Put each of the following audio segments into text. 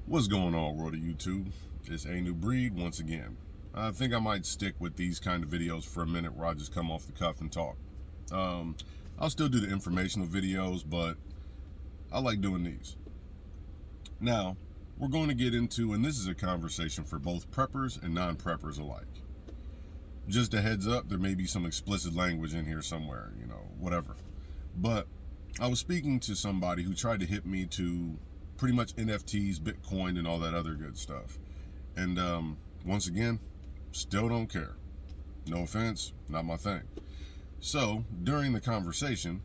What's going on, world of YouTube? It's A New Breed once again. I think I might stick with these kind of videos for a minute where I just come off the cuff and talk. I'll still do the informational videos, but I like doing these. Now, we're going to get into, and this is a conversation for both preppers and non-preppers alike. Just a heads up, there may be some explicit language in here somewhere, whatever. But I was speaking to somebody who tried to hit me to pretty much NFTs, Bitcoin, and all that other good stuff. And once again, still don't care. No offense, not my thing. So during the conversation,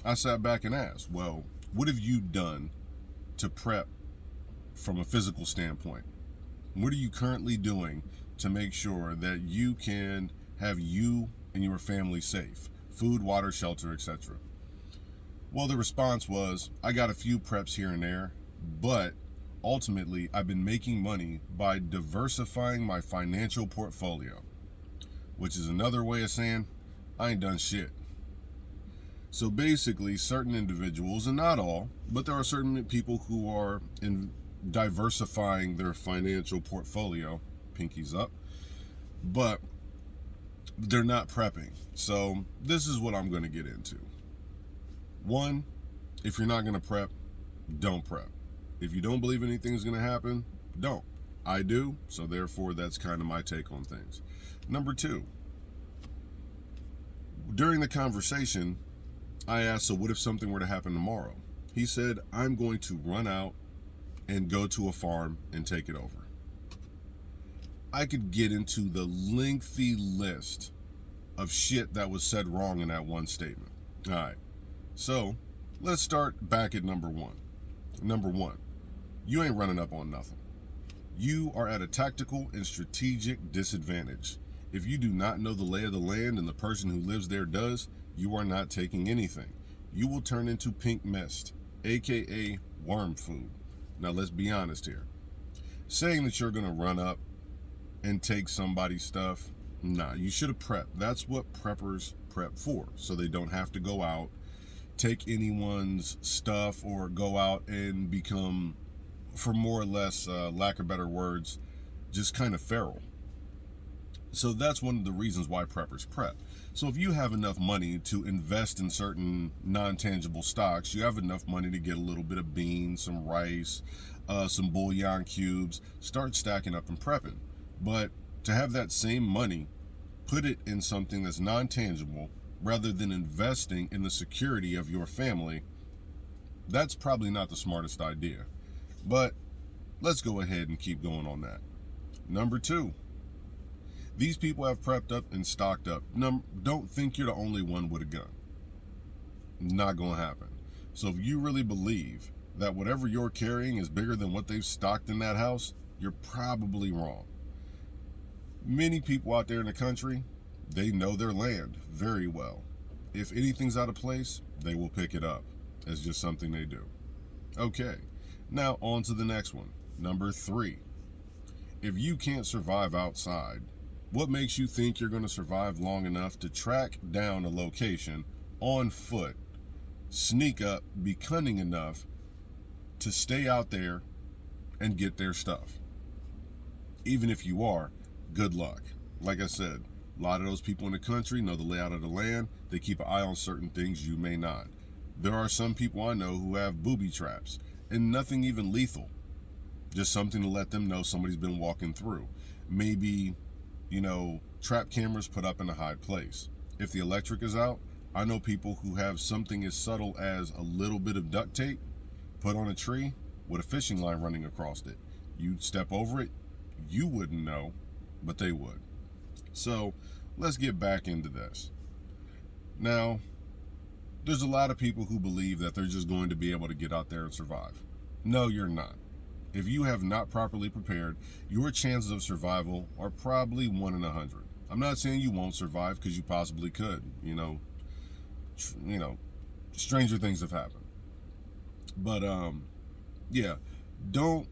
I sat back and asked, well, what have you done to prep from a physical standpoint? What are you currently doing to make sure that you can have you and your family safe? Food, water, shelter, etc. Well, the response was, I got a few preps here and there, but ultimately I've been making money by diversifying my financial portfolio, which is another way of saying I ain't done shit. So basically, certain individuals, and not all, but there are certain people who are in diversifying their financial portfolio, pinkies up, but they're not prepping. So this is what I'm going to get into. One, if you're not going to prep, don't prep. If you don't believe anything's going to happen, don't. I do, so therefore that's kind of my take on things. Number two, during the conversation, I asked, so what if something were to happen tomorrow? He said, I'm going to run out and go to a farm and take it over. I could get into the lengthy list of shit that was said wrong in that one statement. All right, so let's start back at number one. Number one, you ain't running up on nothing. You are at a tactical and strategic disadvantage. If you do not know the lay of the land and the person who lives there does, you are not taking anything. You will turn into pink mist, aka worm food. Now let's be honest here. Saying that you're gonna run up and take somebody's stuff, nah, you should have prepped. That's what preppers prep for, so they don't have to go out, take anyone's stuff, or go out and become, for more or less lack of better words, just kind of feral. So that's one of the reasons why preppers prep. So if you have enough money to invest in certain non-tangible stocks, you have enough money to get a little bit of beans, some rice, some bouillon cubes, start stacking up and prepping. But to have that same money, put it in something that's non-tangible rather than investing in the security of your family, that's probably not the smartest idea. But let's go ahead and keep going on that. Number two, these people have prepped up and stocked up. Don't think you're the only one with a gun. Not gonna happen. So if you really believe that whatever you're carrying is bigger than what they've stocked in that house, you're probably wrong. Many people out there in the country, they know their land very well. If anything's out of place, they will pick it up. It's just something they do. Okay, now on to the next one. Number three, if you can't survive outside, what makes you think you're going to survive long enough to track down a location on foot, sneak up, be cunning enough to stay out there and get their stuff? Even if you are, good luck. Like I said, a lot of those people in the country know the layout of the land. They keep an eye on certain things you may not. There are some people I know who have booby traps, and nothing even lethal. Just something to let them know somebody's been walking through. Maybe, trap cameras put up in a high place. If the electric is out, I know people who have something as subtle as a little bit of duct tape put on a tree with a fishing line running across it. You'd step over it, you wouldn't know, but they would. So let's get back into this. Now, there's a lot of people who believe that they're just going to be able to get out there and survive. No, you're not. If you have not properly prepared, your chances of survival are probably 1 in 100. I'm not saying you won't survive, because you possibly could. Stranger things have happened. But yeah, don't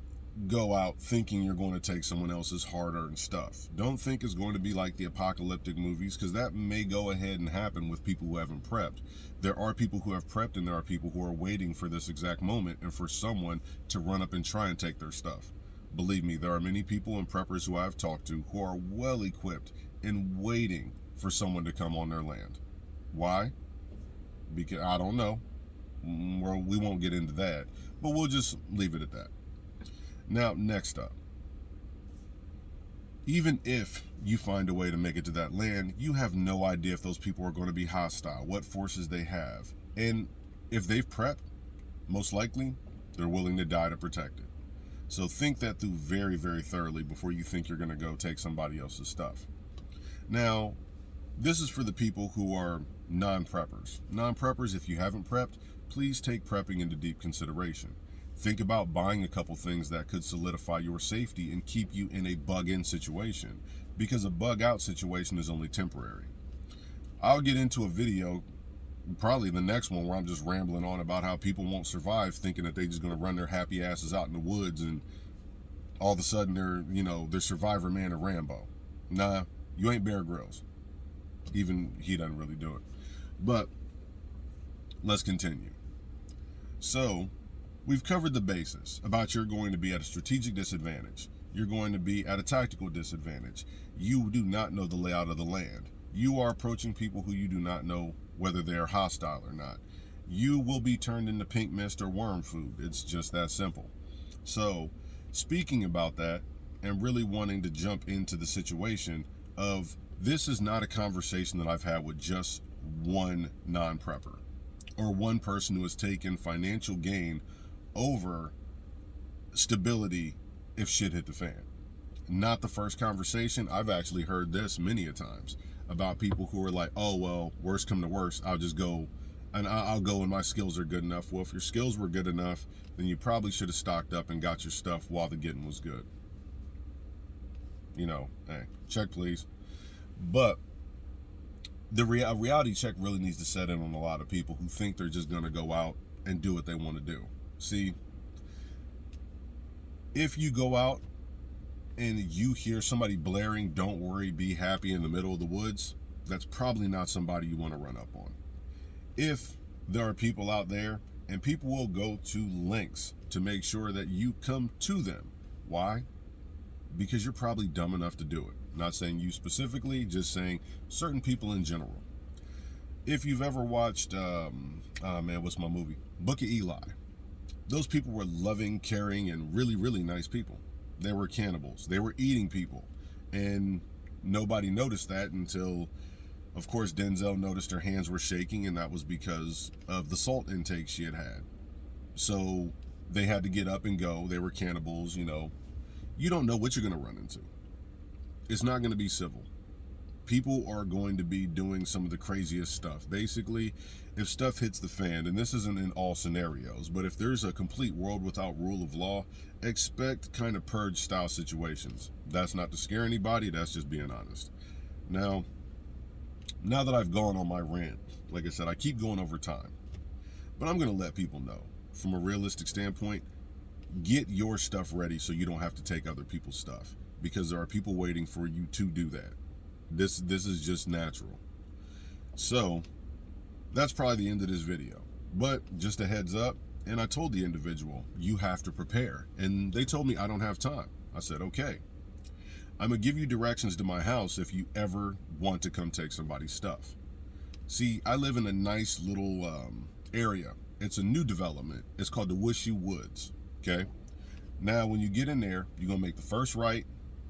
go out thinking you're going to take someone else's hard-earned stuff. Don't think it's going to be like the apocalyptic movies, because that may go ahead and happen with people who haven't prepped. There are people who have prepped, and there are people who are waiting for this exact moment and for someone to run up and try and take their stuff. Believe me, there are many people and preppers who I've talked to who are well equipped and waiting for someone to come on their land. Why? Because I don't know. Well, we won't get into that, but we'll just leave it at that. Now, next up, even if you find a way to make it to that land, you have no idea if those people are going to be hostile, what forces they have. And if they've prepped, most likely they're willing to die to protect it. So think that through very, very thoroughly before you think you're going to go take somebody else's stuff. Now, this is for the people who are non-preppers. Non-preppers, if you haven't prepped, please take prepping into deep consideration. Think about buying a couple things that could solidify your safety and keep you in a bug-in situation, because a bug-out situation is only temporary. I'll get into a video, probably the next one, where I'm just rambling on about how people won't survive thinking that they're just going to run their happy asses out in the woods and all of a sudden they're Survivor Man or Rambo. Nah, you ain't Bear Grylls. Even he doesn't really do it. But let's continue. So we've covered the basis about you're going to be at a strategic disadvantage. You're going to be at a tactical disadvantage. You do not know the layout of the land. You are approaching people who you do not know whether they are hostile or not. You will be turned into pink mist or worm food. It's just that simple. So, speaking about that and really wanting to jump into the situation of, this is not a conversation that I've had with just one non-prepper or one person who has taken financial gain over stability if shit hit the fan. Not the first conversation. I've actually heard this many a times about people who are like, oh, well, worst come to worst, I'll just go, and I'll go and my skills are good enough. Well, if your skills were good enough, then you probably should have stocked up and got your stuff while the getting was good. Hey, check please. But the reality check really needs to set in on a lot of people who think they're just going to go out and do what they want to do. See, if you go out and you hear somebody blaring, "Don't worry, be happy" in the middle of the woods, that's probably not somebody you want to run up on. If there are people out there, and people will go to lengths to make sure that you come to them. Why? Because you're probably dumb enough to do it. Not saying you specifically, just saying certain people in general. If you've ever watched, what's my movie? Book of Eli. Those people were loving, caring, and really, really nice people. They were cannibals. They were eating people. And nobody noticed that until, of course, Denzel noticed her hands were shaking, and that was because of the salt intake she had had. So they had to get up and go. They were cannibals, You don't know what you're going to run into. It's not going to be civil. People are going to be doing some of the craziest stuff. Basically, if stuff hits the fan, and this isn't in all scenarios, but if there's a complete world without rule of law, expect kind of purge style situations. That's not to scare anybody, that's just being honest. Now that I've gone on my rant, like I said, I keep going over time, but I'm going to let people know from a realistic standpoint, get your stuff ready so you don't have to take other people's stuff, because there are people waiting for you to do that. This is just natural. So that's probably the end of this video, but just a heads up. And I told the individual, you have to prepare, and they told me I don't have time. I said, okay, I'm gonna give you directions to my house if you ever want to come take somebody's stuff. See, I live in a nice little area. It's a new development. It's called the Wishy Woods. Okay, now when you get in there, you're gonna make the first right,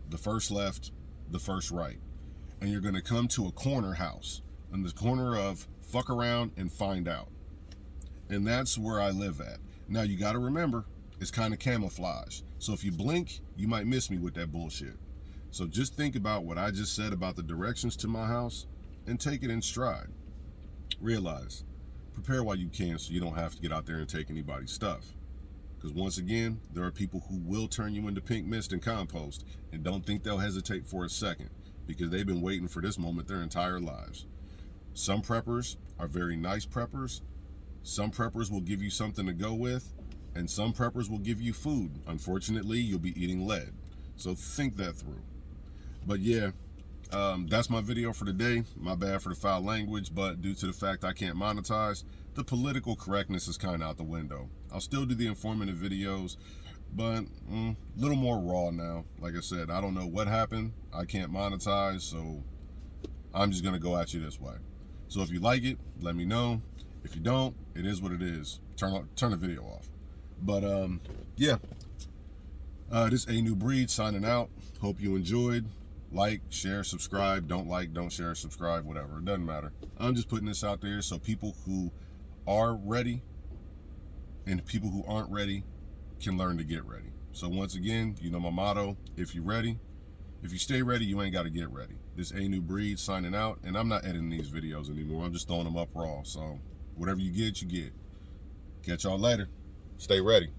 the first left, the first right, and you're gonna come to a corner house on the corner of Fuck Around and Find Out, and that's where I live at. Now you got to remember, it's kind of camouflage, so if you blink, you might miss me with that bullshit. So just think about what I just said about the directions to my house and take it in stride. Realize, prepare while you can so you don't have to get out there and take anybody's stuff. Because once again, there are people who will turn you into pink mist and compost, and don't think they'll hesitate for a second, because they've been waiting for this moment their entire lives. Some preppers are very nice preppers. Some preppers will give you something to go with, and some preppers will give you food. Unfortunately, you'll be eating lead. So think that through. But yeah, that's my video for today. My bad for the foul language, but due to the fact I can't monetize, the political correctness is kind of out the window. I'll still do the informative videos, but a little more raw now. Like I said, I don't know what happened. I can't monetize, so I'm just gonna go at you this way. So if you like it, let me know. If you don't, it is what it is. Turn the video off. But yeah, this A New Breed signing out. Hope you enjoyed. Like, share, subscribe. Don't like, don't share, subscribe, whatever. It doesn't matter. I'm just putting this out there so people who are ready and people who aren't ready can learn to get ready. So once again, you know my motto: if you're ready, if you stay ready, you ain't got to get ready. This A New Breed signing out, and I'm not editing these videos anymore. I'm just throwing them up raw. So whatever you get, you get. Catch y'all later. Stay ready.